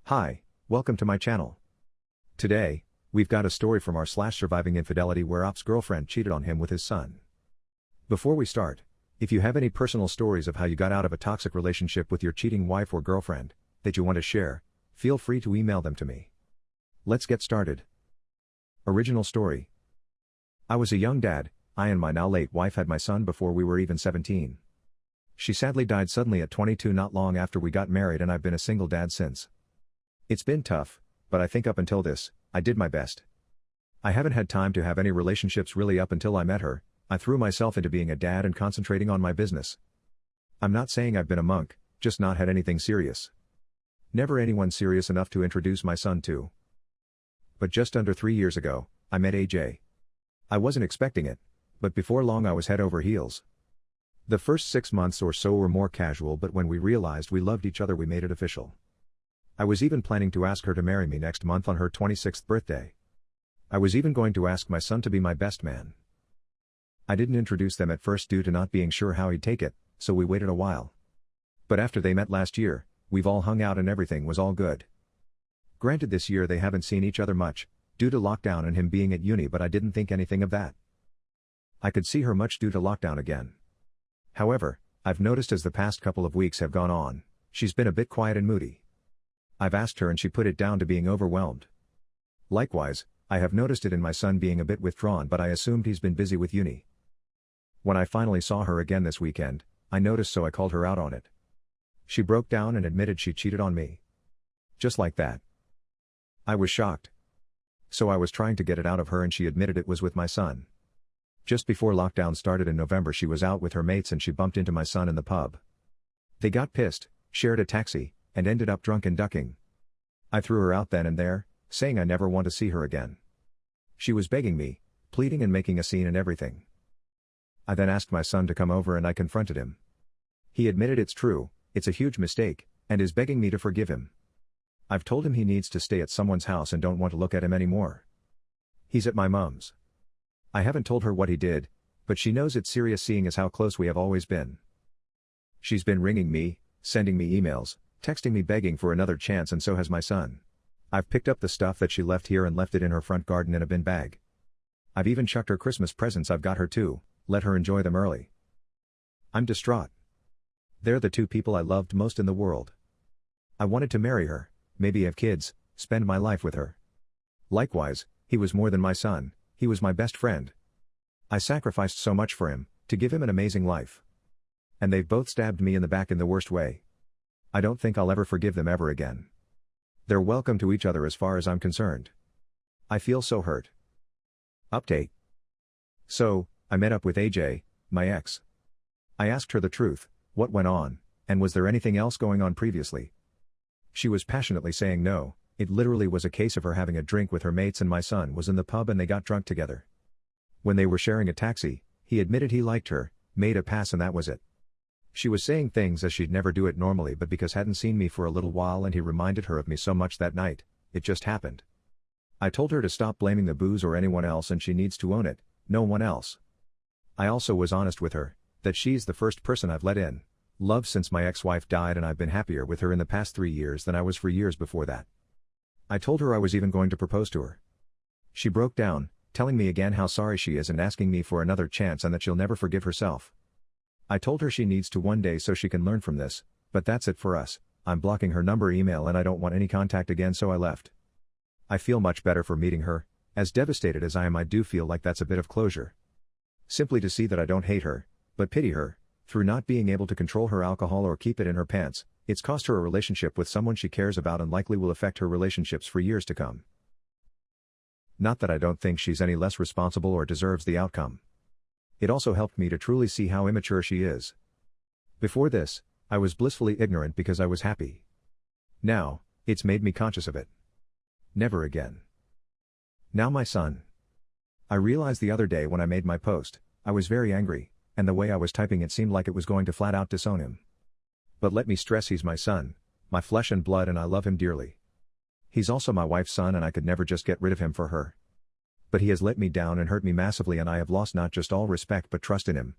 Hi, welcome to my channel. Today, we've got a story from r/surviving infidelity where Op's girlfriend cheated on him with his son. Before we start, if you have any personal stories of how you got out of a toxic relationship with your cheating wife or girlfriend that you want to share, feel free to email them to me. Let's get started. Original story. I was a young dad. I and my now late wife had my son before we were even 17. She sadly died suddenly at 22 not long after we got married, and I've been a single dad since. It's been tough, but I think up until this, I did my best. I haven't had time to have any relationships really up until I met her. I threw myself into being a dad and concentrating on my business. I'm not saying I've been a monk, just not had anything serious. Never anyone serious enough to introduce my son to. But just under 3 years ago, I met AJ. I wasn't expecting it, but before long I was head over heels. The first 6 months or so were more casual, but when we realized we loved each other we made it official. I was even planning to ask her to marry me next month on her 26th birthday. I was even going to ask my son to be my best man. I didn't introduce them at first due to not being sure how he'd take it, so we waited a while. But after they met last year, we've all hung out and everything was all good. Granted, this year they haven't seen each other much, due to lockdown and him being at uni, but I didn't think anything of that. I could see her much due to lockdown again. However, I've noticed as the past couple of weeks have gone on, she's been a bit quiet and moody. I've asked her and she put it down to being overwhelmed. Likewise, I have noticed it in my son being a bit withdrawn, but I assumed he's been busy with uni. When I finally saw her again this weekend, I noticed, so I called her out on it. She broke down and admitted she cheated on me. Just like that. I was shocked. So I was trying to get it out of her and she admitted it was with my son. Just before lockdown started in November, she was out with her mates and she bumped into my son in the pub. They got pissed, shared a taxi, and ended up drunk and ducking. I threw her out then and there, saying I never want to see her again. She was begging me, pleading and making a scene and everything. I then asked my son to come over and I confronted him. He admitted it's true, it's a huge mistake, and is begging me to forgive him. I've told him he needs to stay at someone's house and don't want to look at him anymore. He's at my mom's. I haven't told her what he did, but she knows it's serious seeing as how close we have always been. She's been ringing me, sending me emails, texting me begging for another chance, and so has my son. I've picked up the stuff that she left here and left it in her front garden in a bin bag. I've even chucked her Christmas presents I've got her too, let her enjoy them early. I'm distraught. They're the two people I loved most in the world. I wanted to marry her, maybe have kids, spend my life with her. Likewise, he was more than my son, he was my best friend. I sacrificed so much for him, to give him an amazing life. And they've both stabbed me in the back in the worst way. I don't think I'll ever forgive them ever again. They're welcome to each other as far as I'm concerned. I feel so hurt. Update. So, I met up with AJ, my ex. I asked her the truth, what went on, and was there anything else going on previously? She was passionately saying no, it literally was a case of her having a drink with her mates and my son was in the pub and they got drunk together. When they were sharing a taxi, he admitted he liked her, made a pass, and that was it. She was saying things as she'd never do it normally, but because hadn't seen me for a little while and he reminded her of me so much that night, it just happened. I told her to stop blaming the booze or anyone else and she needs to own it, no one else. I also was honest with her, that she's the first person I've let in love since my ex-wife died, and I've been happier with her in the past 3 years than I was for years before that. I told her I was even going to propose to her. She broke down, telling me again how sorry she is and asking me for another chance and that she'll never forgive herself. I told her she needs to one day so she can learn from this, but that's it for us. I'm blocking her number, email, and I don't want any contact again, so I left. I feel much better for meeting her. As devastated as I am, I do feel like that's a bit of closure. Simply to see that I don't hate her, but pity her, through not being able to control her alcohol or keep it in her pants. It's cost her a relationship with someone she cares about and likely will affect her relationships for years to come. Not that I don't think she's any less responsible or deserves the outcome. It also helped me to truly see how immature she is. Before this, I was blissfully ignorant because I was happy. Now, it's made me conscious of it. Never again. Now my son. I realized the other day when I made my post, I was very angry, and the way I was typing it seemed like it was going to flat out disown him. But let me stress, he's my son, my flesh and blood, and I love him dearly. He's also my wife's son and I could never just get rid of him for her. But he has let me down and hurt me massively, and I have lost not just all respect but trust in him.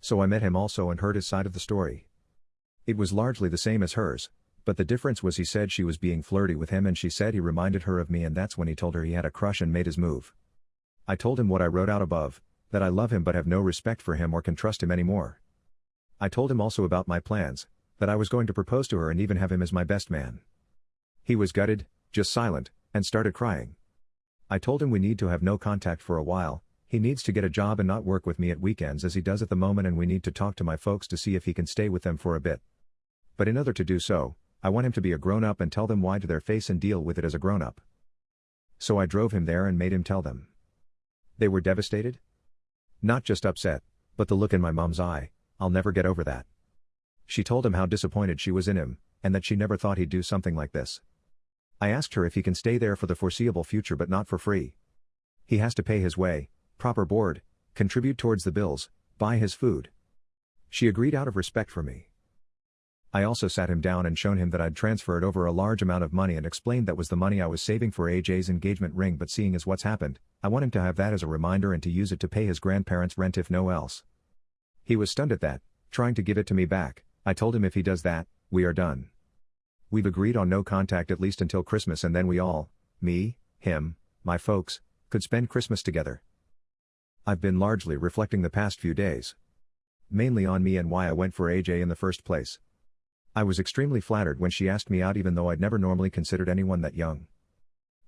So I met him also and heard his side of the story. It was largely the same as hers, But the difference was he said she was being flirty with him and she said he reminded her of me, and that's when he told her he had a crush and made his move. I told him what I wrote out above, that I love him but have no respect for him or can trust him anymore. I told him also about my plans, that I was going to propose to her and even have him as my best man. He was gutted, just silent, and started crying. I told him we need to have no contact for a while, he needs to get a job and not work with me at weekends as he does at the moment, and we need to talk to my folks to see if he can stay with them for a bit. But in order to do so, I want him to be a grown-up and tell them why to their face and deal with it as a grown-up. So I drove him there and made him tell them. They were devastated? Not just upset, but the look in my mom's eye, I'll never get over that. She told him how disappointed she was in him, and that she never thought he'd do something like this. I asked her if he can stay there for the foreseeable future but not for free. He has to pay his way, proper board, contribute towards the bills, buy his food. She agreed out of respect for me. I also sat him down and shown him that I'd transferred over a large amount of money and explained that was the money I was saving for AJ's engagement ring, but seeing as what's happened, I want him to have that as a reminder and to use it to pay his grandparents' rent if no else. He was stunned at that, trying to give it to me back. I told him if he does that, we are done. We've agreed on no contact at least until Christmas, and then we all, me, him, my folks, could spend Christmas together. I've been largely reflecting the past few days. Mainly on me and why I went for AJ in the first place. I was extremely flattered when she asked me out, even though I'd never normally considered anyone that young.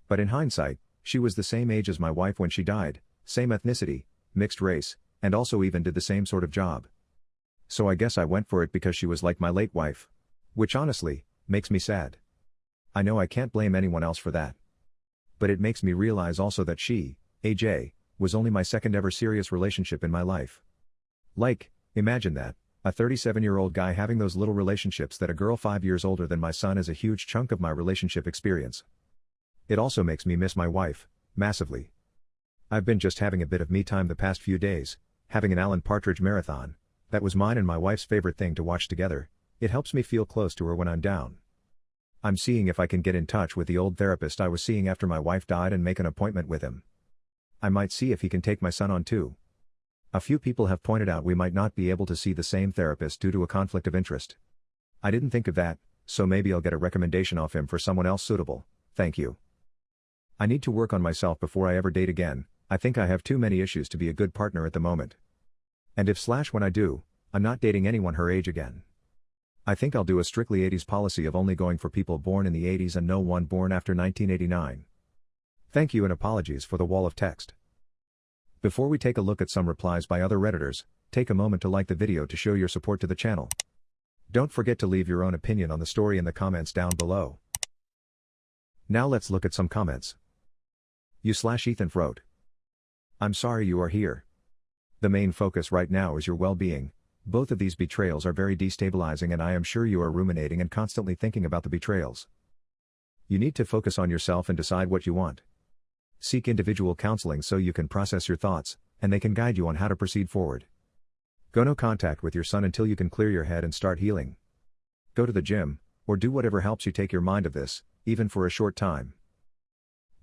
But in hindsight, she was the same age as my wife when she died, same ethnicity, mixed race, and also even did the same sort of job. So I guess I went for it because she was like my late wife. Which honestly, makes me sad. I know I can't blame anyone else for that. But it makes me realize also that she, AJ, was only my second ever serious relationship in my life. Like, imagine that, a 37-year-old guy having those little relationships that a girl 5 years older than my son is a huge chunk of my relationship experience. It also makes me miss my wife, massively. I've been just having a bit of me time the past few days, having an Alan Partridge marathon. That was mine and my wife's favorite thing to watch together. It helps me feel close to her when I'm down. I'm seeing if I can get in touch with the old therapist I was seeing after my wife died and make an appointment with him. I might see if he can take my son on too. A few people have pointed out we might not be able to see the same therapist due to a conflict of interest. I didn't think of that, so maybe I'll get a recommendation off him for someone else suitable, thank you. I need to work on myself before I ever date again. I think I have too many issues to be a good partner at the moment. And when I do, I'm not dating anyone her age again. I think I'll do a strictly 80s policy of only going for people born in the 80s and no one born after 1989. Thank you and apologies for the wall of text. Before we take a look at some replies by other Redditors, take a moment to like the video to show your support to the channel. Don't forget to leave your own opinion on the story in the comments down below. Now let's look at some comments. You/Ethan wrote. I'm sorry you are here. The main focus right now is your well-being. Both of these betrayals are very destabilizing and I am sure you are ruminating and constantly thinking about the betrayals. You need to focus on yourself and decide what you want. Seek individual counseling so you can process your thoughts, and they can guide you on how to proceed forward. Go no contact with your son until you can clear your head and start healing. Go to the gym, or do whatever helps you take your mind of this, even for a short time.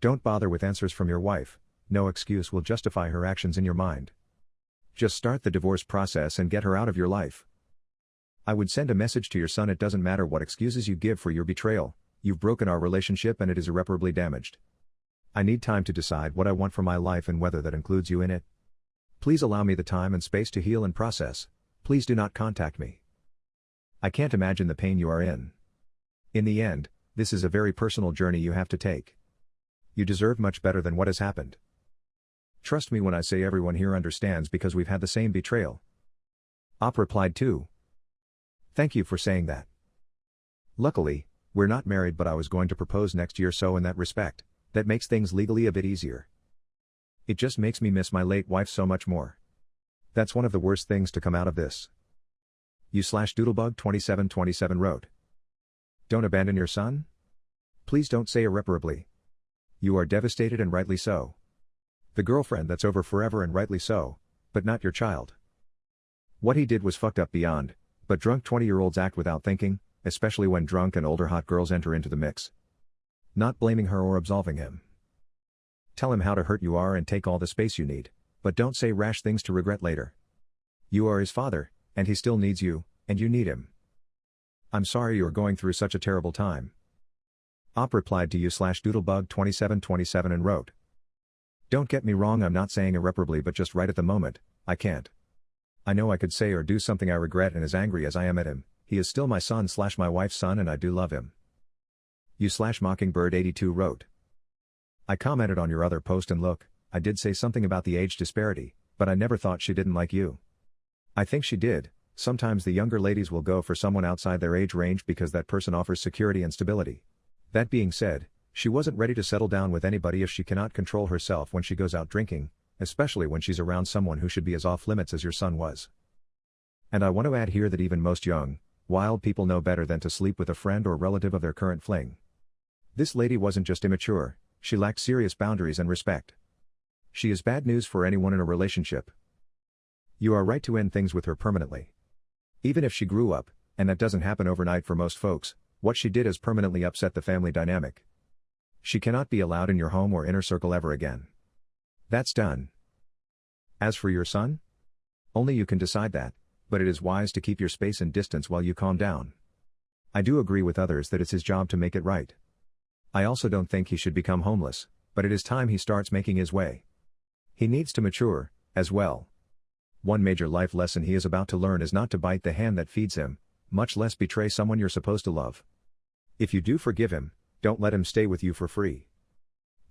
Don't bother with answers from your wife, no excuse will justify her actions in your mind. Just start the divorce process and get her out of your life. I would send a message to your son: it doesn't matter what excuses you give for your betrayal, you've broken our relationship and it is irreparably damaged. I need time to decide what I want for my life and whether that includes you in it. Please allow me the time and space to heal and process. Please do not contact me. I can't imagine the pain you are in. In the end, this is a very personal journey you have to take. You deserve much better than what has happened. Trust me when I say everyone here understands because we've had the same betrayal. Op replied too. Thank you for saying that. Luckily, we're not married, but I was going to propose next year, so in that respect, that makes things legally a bit easier. It just makes me miss my late wife so much more. That's one of the worst things to come out of this. You/Doodlebug2727 wrote. Don't abandon your son? Please don't say irreparably. You are devastated and rightly so. The girlfriend that's over forever and rightly so, but not your child. What he did was fucked up beyond, but drunk 20-year-olds act without thinking, especially when drunk and older hot girls enter into the mix. Not blaming her or absolving him. Tell him how to hurt you are and take all the space you need, but don't say rash things to regret later. You are his father, and he still needs you, and you need him. I'm sorry you're going through such a terrible time. Op replied to you/doodlebug2727 and wrote. Don't get me wrong, I'm not saying irreparably, but just right at the moment, I can't. I know I could say or do something I regret, and as angry as I am at him, he is still my son/my wife's son and I do love him. You/Mockingbird82 wrote. I commented on your other post and look, I did say something about the age disparity, but I never thought she didn't like you. I think she did. Sometimes the younger ladies will go for someone outside their age range because that person offers security and stability. That being said, she wasn't ready to settle down with anybody if she cannot control herself when she goes out drinking, especially when she's around someone who should be as off limits as your son was. And I want to add here that even most young, wild people know better than to sleep with a friend or relative of their current fling. This lady wasn't just immature, she lacked serious boundaries and respect. She is bad news for anyone in a relationship. You are right to end things with her permanently. Even if she grew up, and that doesn't happen overnight for most folks, what she did has permanently upset the family dynamic. She cannot be allowed in your home or inner circle ever again. That's done. As for your son? Only you can decide that, but it is wise to keep your space and distance while you calm down. I do agree with others that it's his job to make it right. I also don't think he should become homeless, but it is time he starts making his way. He needs to mature, as well. One major life lesson he is about to learn is not to bite the hand that feeds him, much less betray someone you're supposed to love. If you do forgive him, don't let him stay with you for free.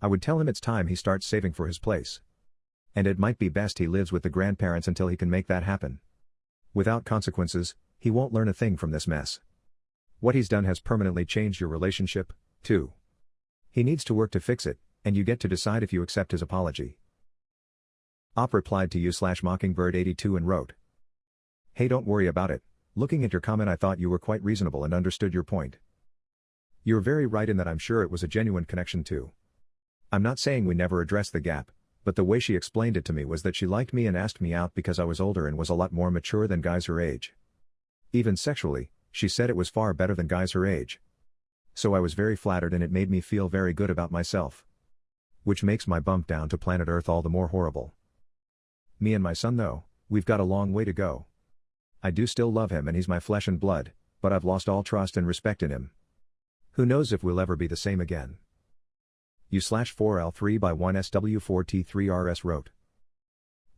I would tell him it's time he starts saving for his place. And it might be best he lives with the grandparents until he can make that happen. Without consequences, he won't learn a thing from this mess. What he's done has permanently changed your relationship, too. He needs to work to fix it, and you get to decide if you accept his apology. Op replied to you/Mockingbird82 and wrote. Hey, don't worry about it. Looking at your comment, I thought you were quite reasonable and understood your point. You're very right in that I'm sure it was a genuine connection too. I'm not saying we never addressed the gap, but the way she explained it to me was that she liked me and asked me out because I was older and was a lot more mature than guys her age. Even sexually, she said it was far better than guys her age. So I was very flattered and it made me feel very good about myself. Which makes my bump down to planet Earth all the more horrible. Me and my son though, we've got a long way to go. I do still love him and he's my flesh and blood, but I've lost all trust and respect in him. Who knows if we'll ever be the same again. You/4L3x1SW4T3RS wrote.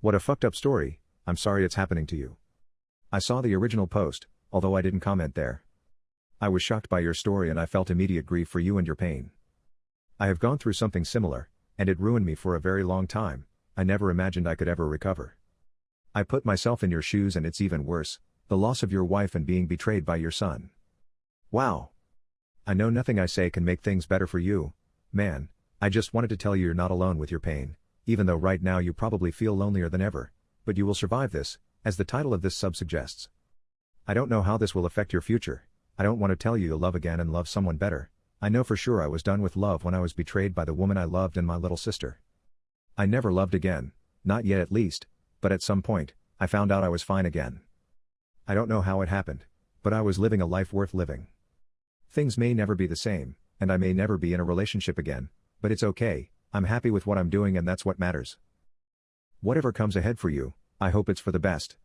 What a fucked up story, I'm sorry it's happening to you. I saw the original post, although I didn't comment there. I was shocked by your story and I felt immediate grief for you and your pain. I have gone through something similar, and it ruined me for a very long time. I never imagined I could ever recover. I put myself in your shoes and it's even worse, the loss of your wife and being betrayed by your son. Wow. I know nothing I say can make things better for you, man. I just wanted to tell you you're not alone with your pain, even though right now you probably feel lonelier than ever, but you will survive this, as the title of this sub suggests. I don't know how this will affect your future. I don't want to tell you you'll love again and love someone better. I know for sure I was done with love when I was betrayed by the woman I loved and my little sister. I never loved again, not yet at least, but at some point, I found out I was fine again. I don't know how it happened, but I was living a life worth living. Things may never be the same, and I may never be in a relationship again, but it's okay, I'm happy with what I'm doing and that's what matters. Whatever comes ahead for you, I hope it's for the best.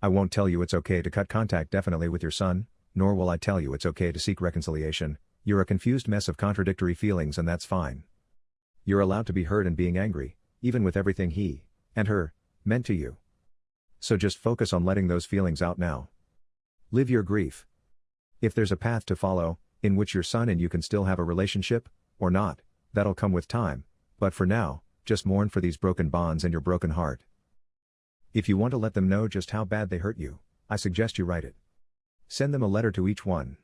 I won't tell you it's okay to cut contact definitely with your son, nor will I tell you it's okay to seek reconciliation. You're a confused mess of contradictory feelings and that's fine. You're allowed to be hurt and being angry, even with everything he, and her, meant to you. So just focus on letting those feelings out now. Live your grief. If there's a path to follow, in which your son and you can still have a relationship, or not, that'll come with time, but for now, just mourn for these broken bonds and your broken heart. If you want to let them know just how bad they hurt you, I suggest you write it. Send them a letter to each one.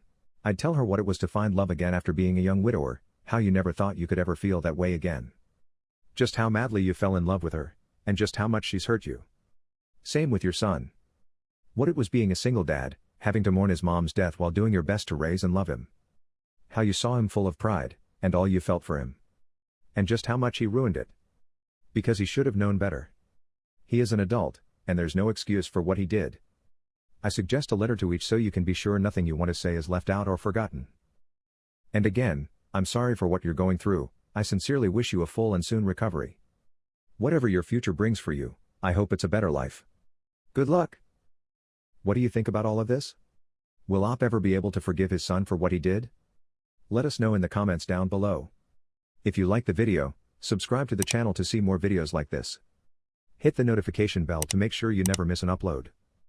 I'd tell her what it was to find love again after being a young widower, how you never thought you could ever feel that way again. Just how madly you fell in love with her, and just how much she's hurt you. Same with your son. What it was being a single dad, having to mourn his mom's death while doing your best to raise and love him. How you saw him full of pride, and all you felt for him. And just how much he ruined it. Because he should have known better. He is an adult, and there's no excuse for what he did. I suggest a letter to each so you can be sure nothing you want to say is left out or forgotten. And again, I'm sorry for what you're going through, I sincerely wish you a full and soon recovery. Whatever your future brings for you, I hope it's a better life. Good luck! What do you think about all of this? Will Op ever be able to forgive his son for what he did? Let us know in the comments down below. If you like the video, subscribe to the channel to see more videos like this. Hit the notification bell to make sure you never miss an upload.